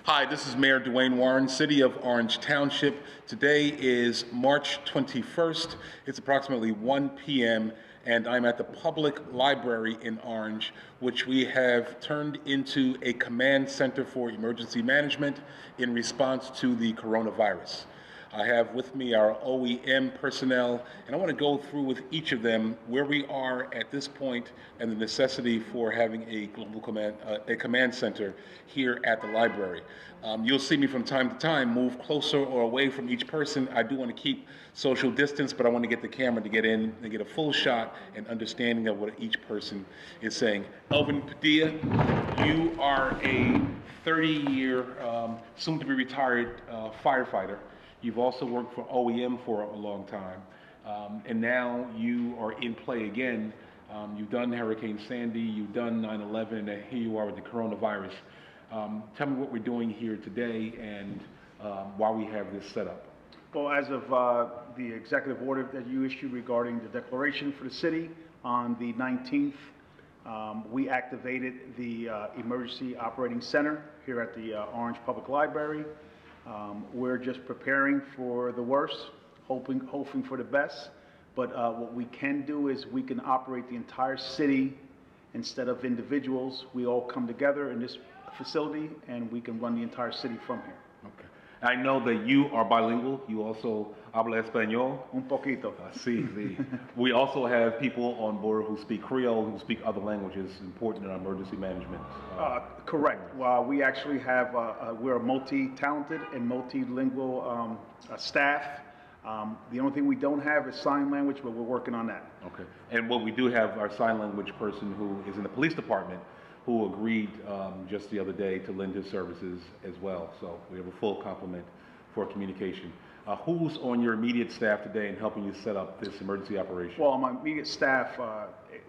Hi, this is Mayor Dwayne Warren, City of Orange Township. Today is March 21st. It's approximately 1 p.m. and I'm at the Public Library in Orange, which we have turned into a command center for emergency management in response to the coronavirus. I have with me our OEM personnel, and I want to go through with each of them where we are at this point and the necessity for having a global command center here at the library. You'll see me from time to time move closer or away from each person. I do want to keep social distance, but I want to get the camera to get in and get a full shot and understanding of what each person is saying. Elvin Padilla, you are a 30-year, soon-to-be retired firefighter. You've also worked for OEM for a long time, and now you are in play again. You've done Hurricane Sandy, you've done 9/11, and here you are with the coronavirus. Tell me what we're doing here today and why we have this set up. Well, as of the executive order that you issued regarding the declaration for the city on the 19th, we activated the Emergency Operating Center here at the Orange Public Library. We're just preparing for the worst, hoping for the best. But what we can do is we can operate the entire city instead of individuals. We all come together in this facility and we can run the entire city from here. Okay. I know that you are bilingual. You also habla español. Un poquito. Sí. We also have people on board who speak Creole, who speak other languages important in our emergency management. Correct. Well, we actually have, we're a multi-talented and multilingual staff. The only thing we don't have is sign language, but we're working on that. Okay. And what we do have our sign language person who is in the police department who agreed just the other day to lend his services as well. So we have a full complement for communication. Who's on your immediate staff today and helping you set up this emergency operation? Well, my immediate staff,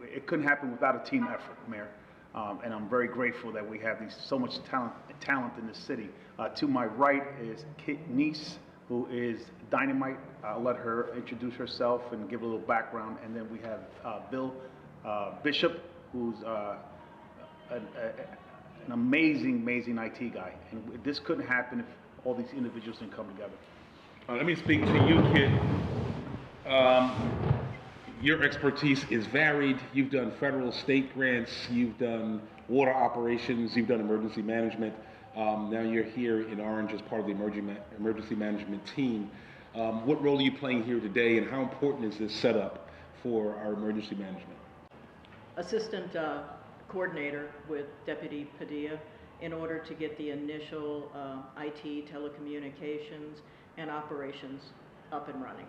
it couldn't happen without a team effort, Mayor. And I'm very grateful that we have so much talent in this city. To my right is Kit Niece, who is dynamite. I'll let her introduce herself and give a little background. And then we have Bill Bishop, who's an amazing IT guy. And this couldn't happen if all these individuals didn't come together. Let me speak to you, Kit. Your expertise is varied. You've done federal, state grants, you've done water operations, you've done emergency management. Now you're here in Orange as part of the emergency management team. What role are you playing here today, and how important is this setup for our emergency management? Assistant coordinator with Deputy Padilla in order to get the initial IT, telecommunications, and operations up and running.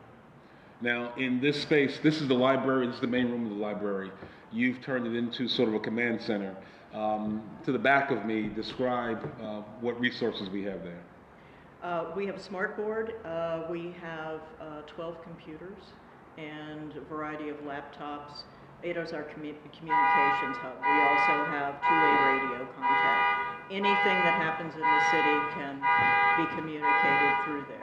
Now, in this space, this is the library, this is the main room of the library. You've turned it into sort of a command center. To the back of me, describe what resources we have there. We have a smart board, we have 12 computers and a variety of laptops. It is our communications hub. We also have two-way radio contact. Anything that happens in the city can be communicated through there.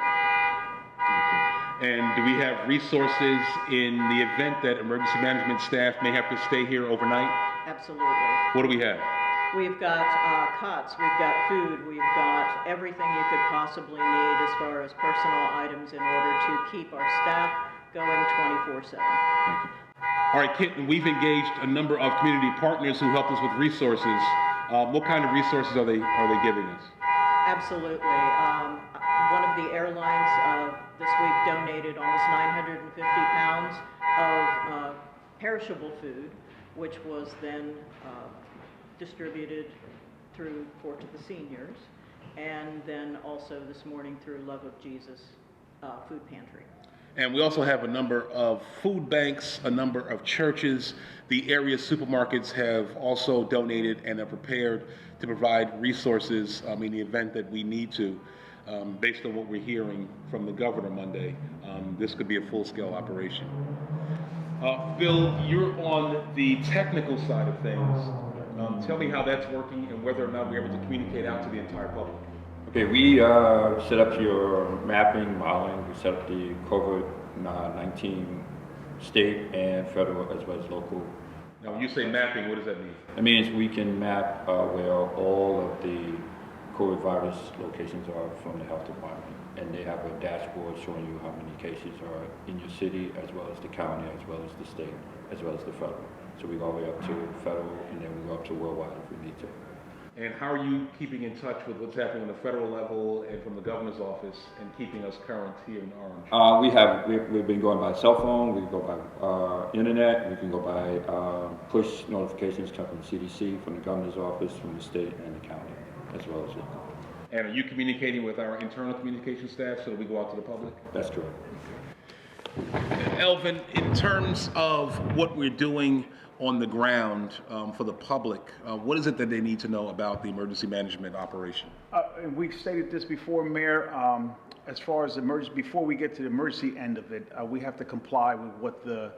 And do we have resources in the event that emergency management staff may have to stay here overnight? Absolutely. What do we have? We've got cots, we've got food, we've got everything you could possibly need as far as personal items in order to keep our staff going 24/7. Thank you. All right, Kit, we've engaged a number of community partners who helped us with resources. What kind of resources are they giving us? Absolutely. One of the airlines this week donated almost 950 pounds of perishable food, which was then distributed through to the seniors, and then also this morning through Love of Jesus food pantry. And we also have a number of food banks, a number of churches. The area supermarkets have also donated and are prepared to provide resources in the event that we need to. Based on what we're hearing from the governor Monday, this could be a full-scale operation. Phil, you're on the technical side of things. Tell me how that's working and whether or not we're able to communicate out to the entire public. Okay, we set up your mapping, modeling, we set up the COVID-19 state and federal as well as local. Now, when you say mapping, what does that mean? It means we can map where all of the COVID virus locations are from the health department. And they have a dashboard showing you how many cases are in your city, as well as the county, as well as the state, as well as the federal. So we go all the way up to federal, and then we go up to worldwide if we need to. And how are you keeping in touch with what's happening on the federal level and from the governor's office and keeping us current here in Orange? We've been going by cell phone, we go by internet, we can go by push notifications come from the CDC, from the governor's office, from the state and the county, as well as local. And are you communicating with our internal communication staff so that we go out to the public? That's correct. Elvin, in terms of what we're doing on the ground for the public, what is it that they need to know about the emergency management operation? And we've stated this before, Mayor, as far as before we get to the emergency end of it, we have to comply with what the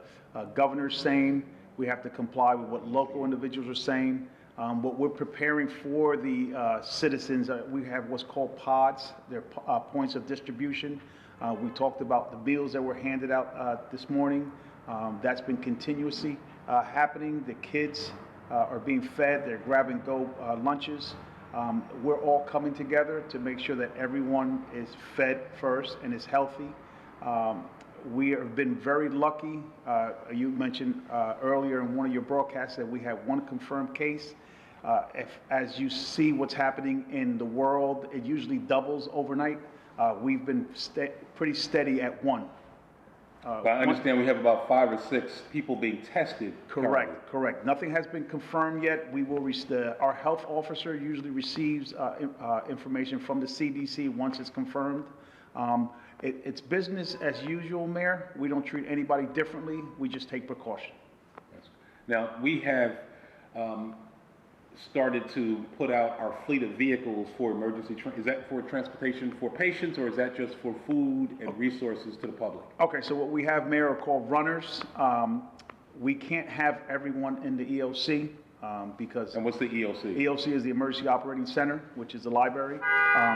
governor's saying. We have to comply with what local individuals are saying. What we're preparing for the citizens, we have what's called pods. They're points of distribution. We talked about the meals that were handed out this morning. That's been continuously happening. The kids are being fed. They're grab-and-go lunches. We're all coming together to make sure that everyone is fed first and is healthy. We have been very lucky. You mentioned earlier in one of your broadcasts that we have one confirmed case. As you see what's happening in the world, it usually doubles overnight. We've been pretty steady at one. But I understand we have about 5 or 6 people being tested. Correct. Nothing has been confirmed yet. We will our health officer usually receives information from the CDC once it's confirmed. It's business as usual, Mayor. We don't treat anybody differently. We just take precaution. Now, we have started to put out our fleet of vehicles for emergency, is that for transportation for patients, or is that just for food and resources to the public? Okay, so what we have, Mayor, are called runners. We can't have everyone in the EOC because... And what's the EOC? EOC is the Emergency Operating Center, which is the library.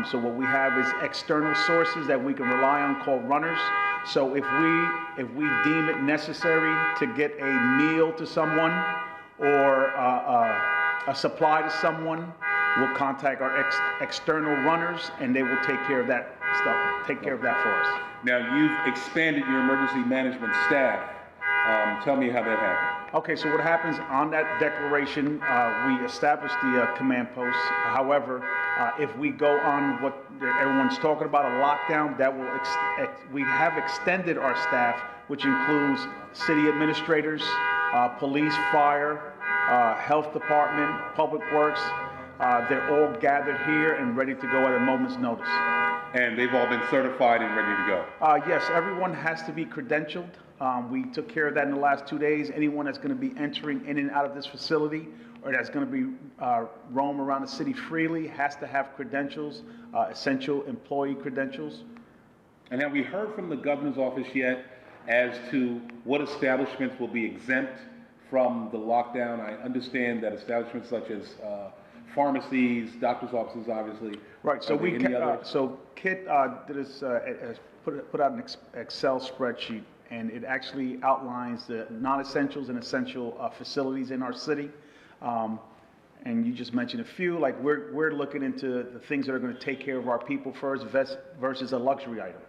So what we have is external sources that we can rely on called runners. So if we deem it necessary to get a meal to someone or a supply to someone, we'll contact our external runners, and they will take care of that stuff, take care of that for us. Now, you've expanded your emergency management staff. Tell me how that happened. Okay, so what happens on that declaration, we established the command post. However, if we go on what everyone's talking about, a lockdown, that will we have extended our staff, which includes city administrators, police, fire, health department, public works. They're all gathered here and ready to go at a moment's notice. And they've all been certified and ready to go? Yes, everyone has to be credentialed. We took care of that in the last 2 days. Anyone that's going to be entering in and out of this facility or that's going to be roam around the city freely has to have credentials, essential employee credentials. And have we heard from the governor's office yet as to what establishments will be exempt from the lockdown? I understand that establishments such as pharmacies, doctor's offices, obviously. Right. So Kit put out an Excel spreadsheet, and it actually outlines the non-essentials and essential facilities in our city. And you just mentioned a few. Like we're looking into the things that are going to take care of our people first versus a luxury item.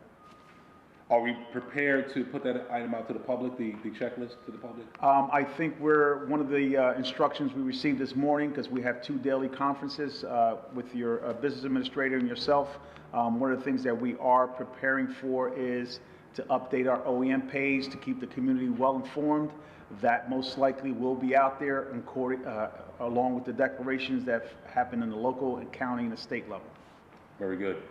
Are we prepared to put that item out to the public, the checklist to the public? I think one of the instructions we received this morning, because we have 2 daily conferences with your business administrator and yourself, one of the things that we are preparing for is to update our OEM page to keep the community well informed. That most likely will be out there along with the declarations that happen in the local and county and the state level. Very good.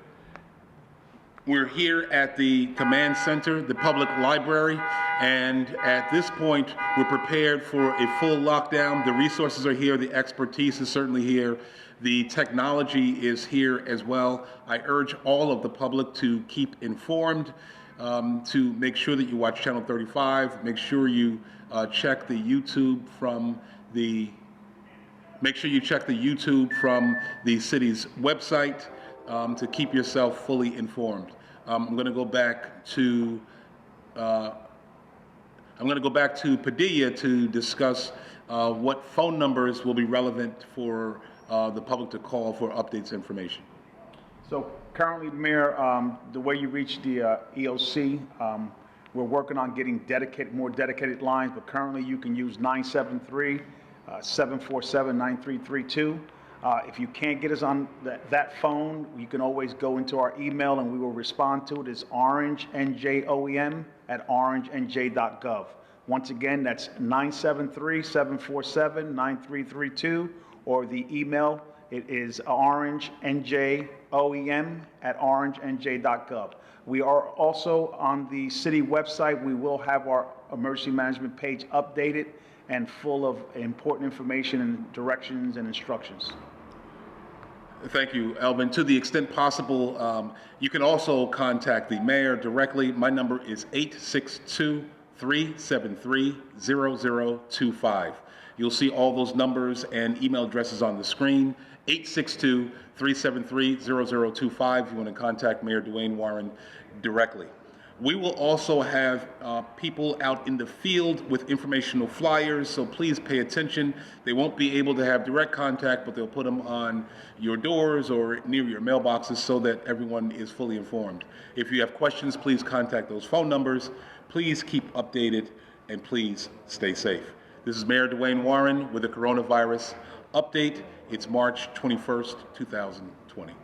We're here at the command center, the public library, and at this point, we're prepared for a full lockdown. The resources are here, the expertise is certainly here, the technology is here as well. I urge all of the public to keep informed, to make sure that you watch Channel 35, make sure you check the YouTube from the city's website to keep yourself fully informed. I'm going to go back to Padilla to discuss what phone numbers will be relevant for the public to call for updates information. So currently, Mayor, the way you reach the EOC, we're working on getting more dedicated lines, but currently you can use 973-747-9332. If you can't get us on that phone, you can always go into our email and we will respond to it. It's orangenjoem@orangenj.gov. Once again, that's 973-747-9332, or the email, it is orangenjoem@orangenj.gov. We are also on the city website. We will have our emergency management page updated and full of important information and directions and instructions. Thank you, Elvin. To the extent possible, you can also contact the mayor directly. My number is 862-373-0025. You'll see all those numbers and email addresses on the screen. 862-373-0025 if you want to contact Mayor Dwayne Warren directly. We will also have people out in the field with informational flyers, so please pay attention. They won't be able to have direct contact, but they'll put them on your doors or near your mailboxes so that everyone is fully informed. If you have questions, please contact those phone numbers. Please keep updated, and please stay safe. This is Mayor Dwayne Warren with the coronavirus update. It's March 21st, 2020.